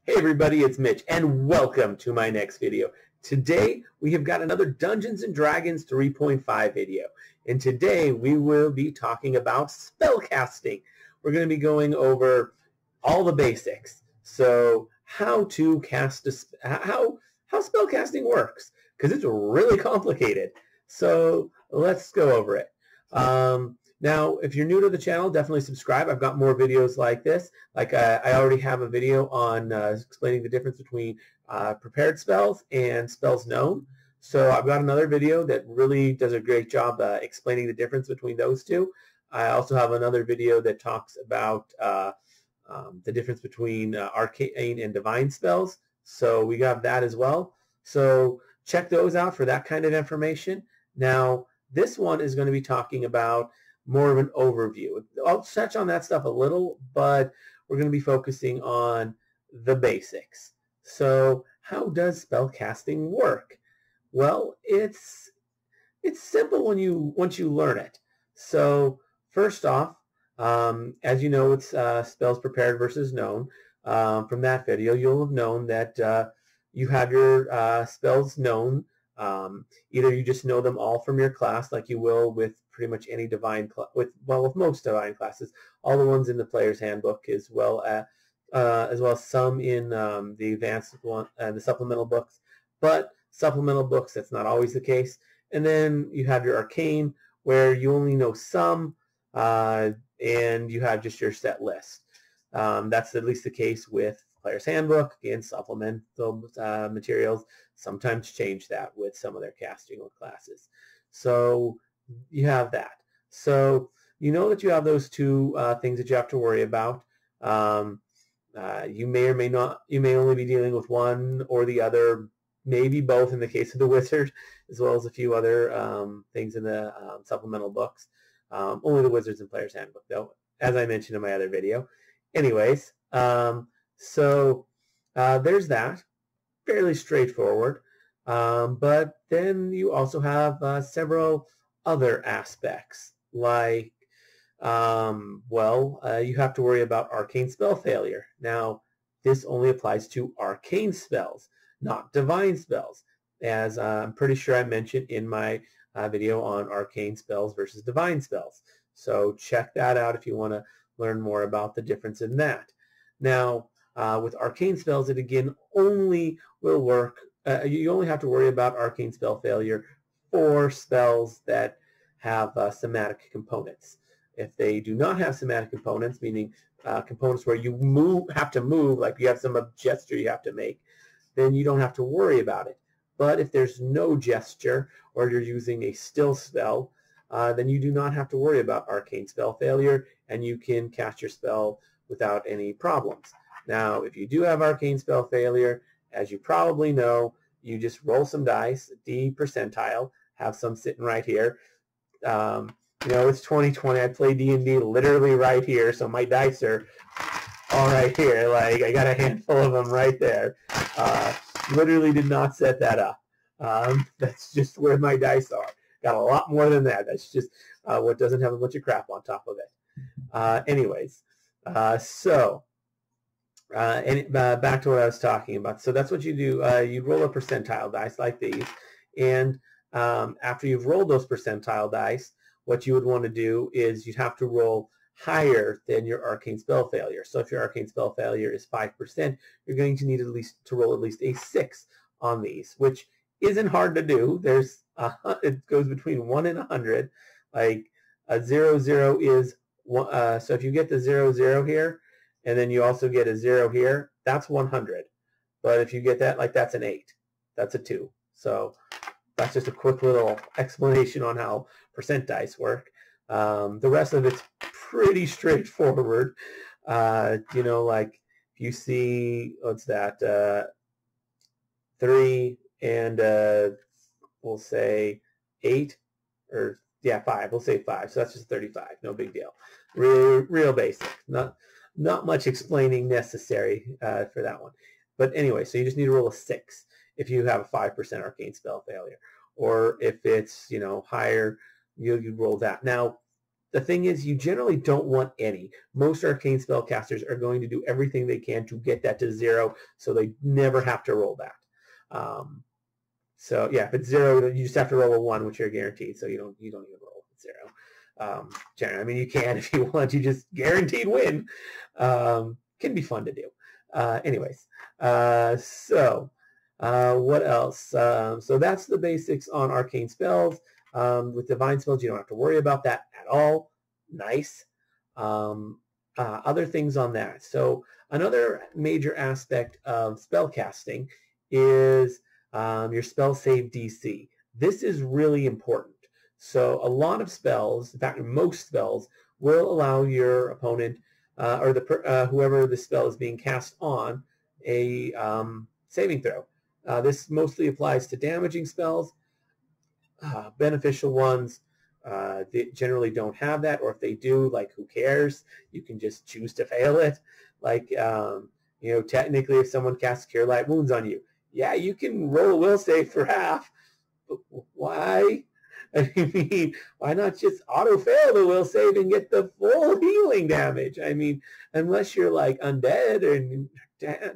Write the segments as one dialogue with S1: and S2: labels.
S1: Hey everybody, it's Mitch, and welcome to my next video. Today, we have got another Dungeons & Dragons 3.5 video, and today we will be talking about spellcasting. We're going to be going over all the basics. So, how to cast how spellcasting works, because it's really complicated. So, let's go over it. Now, if you're new to the channel, definitely subscribe. I've got more videos like this. Like I already have a video on explaining the difference between prepared spells and spells known. So I've got another video that really does a great job explaining the difference between those two. I also have another video that talks about the difference between arcane and divine spells. So we got that as well. So check those out for that kind of information. Now, this one is going to be talking about more of an overview. I'll touch on that stuff a little, but we're going to be focusing on the basics. So how does spellcasting work? Well, it's simple once you learn it. So first off, as you know, it's spells prepared versus known. From that video, you'll have known that you have your spells known. Either you just know them all from your class, like you will with pretty much any divine with most divine classes, all the ones in the player's handbook, as well as some in the advanced one and the supplemental books. But supplemental books, that's not always the case. And then you have your arcane, where you only know some, and you have just your set list. That's at least the case with player's handbook. Again, supplemental materials sometimes change that with some of their casting or classes. So you have that. So you know that you have those two things that you have to worry about. You may or may not. You may only be dealing with one or the other, maybe both in the case of the wizard, as well as a few other things in the supplemental books. Only the wizards and player's handbook, though, as I mentioned in my other video. Anyways, so there's that. Fairly straightforward. But then you also have several other aspects, like, you have to worry about arcane spell failure. Now, this only applies to arcane spells, not divine spells, as I'm pretty sure I mentioned in my video on arcane spells versus divine spells. So check that out if you want to learn more about the difference in that. Now, with arcane spells, it again only will work. You only have to worry about arcane spell failure for spells that have somatic components. If they do not have somatic components, meaning components where you have to move, like you have some gesture you have to make, then you don't have to worry about it. But if there's no gesture, or you're using a still spell, then you do not have to worry about arcane spell failure, and you can cast your spell without any problems. Now, if you do have arcane spell failure, as you probably know, you just roll some dice, D percentile, have some sitting right here. You know, it's 2020. I play D&D literally right here, so my dice are all right here. Like, I got a handful of them right there. Literally did not set that up. That's just where my dice are. Got a lot more than that. That's just what doesn't have a bunch of crap on top of it. Anyways, back to what I was talking about. So that's what you do. You roll a percentile dice like these, and after you've rolled those percentile dice, what you would want to do is you'd have to roll higher than your arcane spell failure. So if your arcane spell failure is 5%, you're going to need to roll at least a 6 on these, which isn't hard to do. There's it goes between 1 and 100. Like a 0, 0 is 1. So if you get the 0, 0 here, and then you also get a 0 here, that's 100. But if you get that, like, that's an 8. That's a 2. So that's just a quick little explanation on how percent dice work. The rest of it's pretty straightforward. You know, like if you see, what's that, 3 and we'll say 8, or yeah, 5. We'll say 5. So that's just 35. No big deal. Real basic. Not much explaining necessary for that one. But anyway, so you just need to roll a 6 if you have a 5% arcane spell failure. Or if it's, you know, higher, you roll that. Now, the thing is, you generally don't want any. Most arcane spellcasters are going to do everything they can to get that to 0, so they never have to roll that. So yeah, if it's 0, you just have to roll a 1, which you're guaranteed. So you don't even roll 0. Generally, I mean, you can if you want. You just guaranteed win. Can be fun to do. Anyways, what else? So that's the basics on arcane spells. With divine spells, you don't have to worry about that at all. Nice. Other things on that. So another major aspect of spellcasting is your spell save DC. This is really important. So a lot of spells, in fact, most spells, will allow your opponent or whoever the spell is being cast on a saving throw. This mostly applies to damaging spells. Beneficial ones they generally don't have that, or if they do, like, who cares? You can just choose to fail it. Like, technically, if someone casts Cure Light Wounds on you, yeah, you can roll a will save for half, but why? I mean, why not just auto-fail the will save and get the full healing damage? I mean, unless you're, like, undead or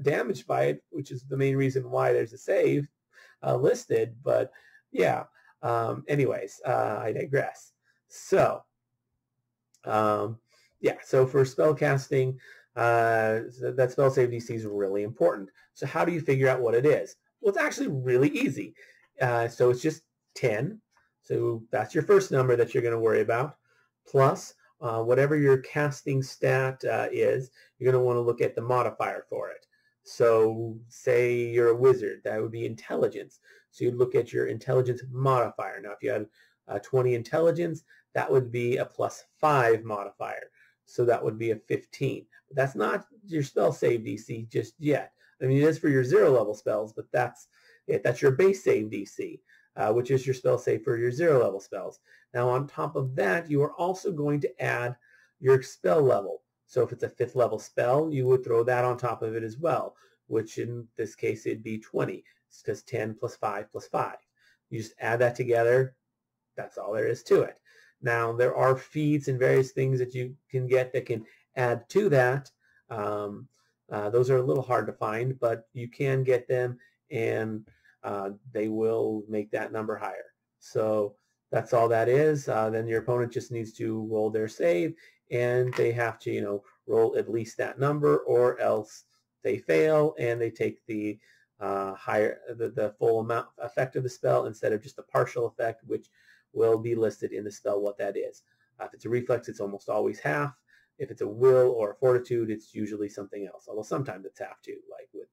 S1: damaged by it, which is the main reason why there's a save listed, but yeah. Anyways, I digress. So, yeah, so for spellcasting, that spell save DC is really important. So how do you figure out what it is? Well, it's actually really easy. So it's just 10. So that's your first number that you're going to worry about, plus whatever your casting stat is, you're going to want to look at the modifier for it. So say you're a wizard, that would be intelligence. So you'd look at your intelligence modifier. Now, if you had 20 intelligence, that would be a +5 modifier. So that would be a 15. But that's not your spell save DC just yet. I mean, it is for your 0 level spells, but that's it. That's your base save DC, which is your spell save for your 0 level spells. Now, on top of that, you are also going to add your spell level. So if it's a 5th level spell, you would throw that on top of it as well, which in this case, it'd be 20. It's because 10 + 5 + 5. You just add that together. That's all there is to it. Now, there are feats and various things that you can get that can add to that. Those are a little hard to find, but you can get them, and they will make that number higher. So that's all that is. Then your opponent just needs to roll their save, and they have to, roll at least that number, or else they fail and they take the the full amount effect of the spell instead of just a partial effect, which will be listed in the spell what that is. If it's a reflex, it's almost always half. If it's a will or a fortitude, it's usually something else, although sometimes it's half too, like with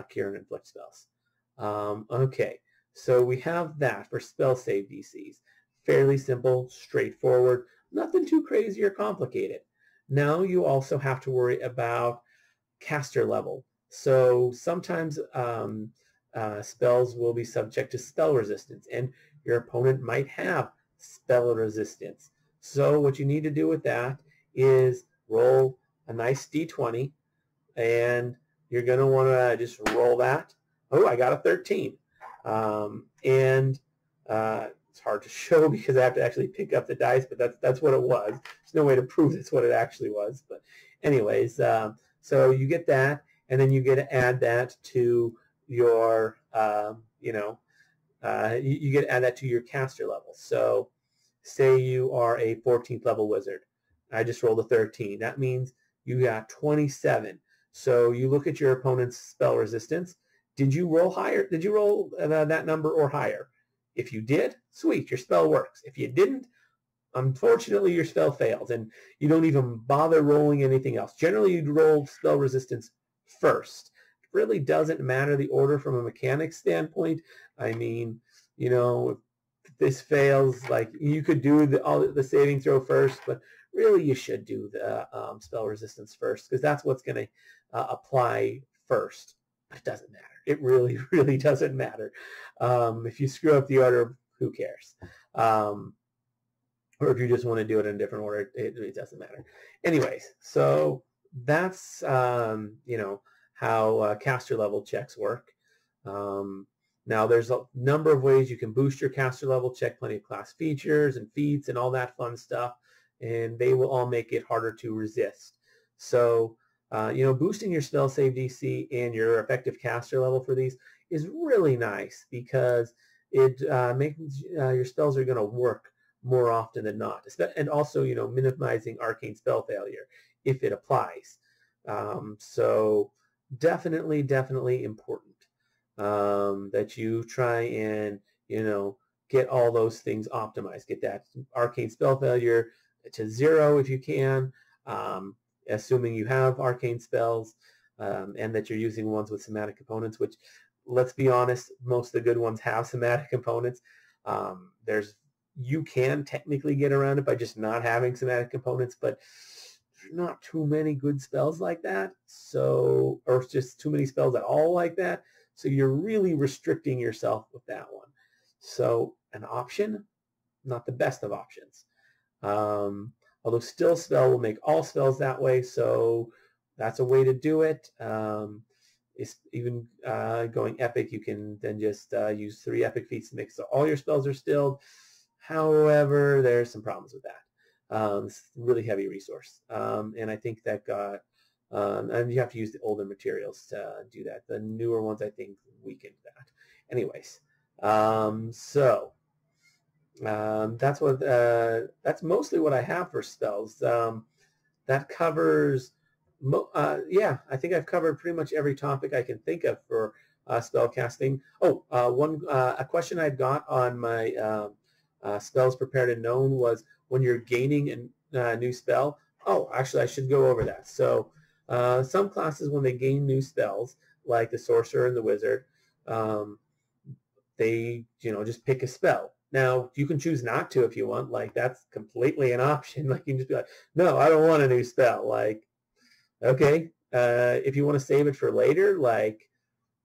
S1: cure and inflict spells. Okay, so we have that for spell save DCs. Fairly simple, straightforward, nothing too crazy or complicated. Now you also have to worry about caster level. So sometimes spells will be subject to spell resistance, and your opponent might have spell resistance. So what you need to do with that is roll a nice d20, and you're going to want to just roll that. Oh, I got a 13. It's hard to show because I have to actually pick up the dice, but that's what it was. There's no way to prove that's what it actually was. But anyways, so you get that, and then you get to add that to your, you get to add that to your caster level. So say you are a 14th level wizard. I just rolled a 13. That means you got 27. So you look at your opponent's spell resistance. Did you roll higher? Did you roll that number or higher? If you did, sweet, your spell works. If you didn't, unfortunately, your spell fails, and you don't even bother rolling anything else. Generally, you'd roll spell resistance first. It really doesn't matter the order from a mechanics standpoint. I mean, if this fails, like, you could do the saving throw first, but really you should do the spell resistance first, because that's what's going to apply first. But it doesn't matter. It really, really doesn't matter. If you screw up the order, who cares? Or if you just want to do it in a different order, it doesn't matter. Anyways, so that's, how caster level checks work. Now, there's a number of ways you can boost your caster level, check plenty of class features and feats and all that fun stuff. and they will all make it harder to resist. So, boosting your spell save DC and your effective caster level for these is really nice because it makes your spells are going to work more often than not, and also minimizing arcane spell failure if it applies. So definitely important that you try and get all those things optimized. Get that arcane spell failure to 0 if you can, assuming you have arcane spells, and that you're using ones with somatic components, which, let's be honest, most of the good ones have somatic components. You can technically get around it by just not having somatic components, but there's not too many good spells like that, or just too many spells at all like that, so you're really restricting yourself with that one. So an option, not the best of options. Although Still Spell will make all spells that way, so that's a way to do it. It's even going epic, you can then just use 3 epic feats to make so all your spells are stilled. However, there's some problems with that. It's a really heavy resource, and I think that got and you have to use the older materials to do that. The newer ones, I think, weakened that. Anyways, that's mostly what I have for spells. That covers, I think I've covered pretty much every topic I can think of for spell casting. A question I got on my spells prepared and known was when you're gaining a new spell. Oh, actually, I should go over that. So some classes, when they gain new spells, like the sorcerer and the wizard, they just pick a spell. Now, you can choose not to if you want. Like, that's completely an option. Like, you can just be like, no, I don't want a new spell. Like, okay, if you want to save it for later, like,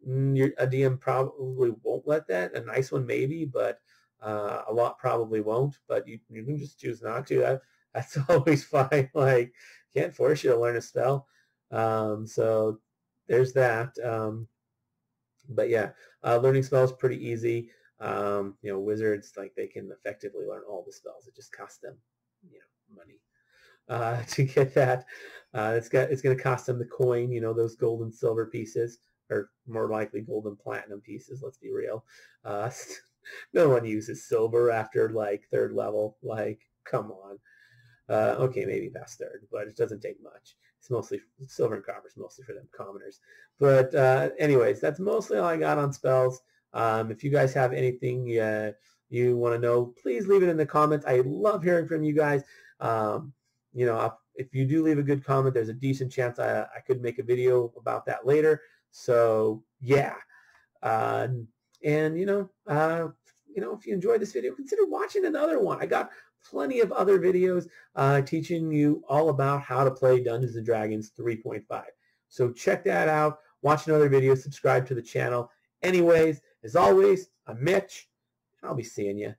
S1: a DM probably won't let that. A nice one maybe, but a lot probably won't. But you can just choose not to. That's always fine. Like, can't force you to learn a spell. So there's that. But yeah, learning spells is pretty easy. Wizards, like, they can effectively learn all the spells. It just costs them, money to get that. It's going to cost them the coin, those gold and silver pieces, or more likely gold and platinum pieces. Let's be real. No one uses silver after like 3rd level. Like, come on. Okay, maybe past 3rd, but it doesn't take much. It's mostly silver and copper is mostly for them commoners. But anyways, that's mostly all I got on spells. If you guys have anything you want to know, please leave it in the comments. I love hearing from you guys. If you do leave a good comment, there's a decent chance I could make a video about that later. So yeah, if you enjoyed this video, consider watching another one. I got plenty of other videos teaching you all about how to play Dungeons & Dragons 3.5. So check that out. Watch another video. Subscribe to the channel. Anyways, as always, I'm Mitch. I'll be seeing you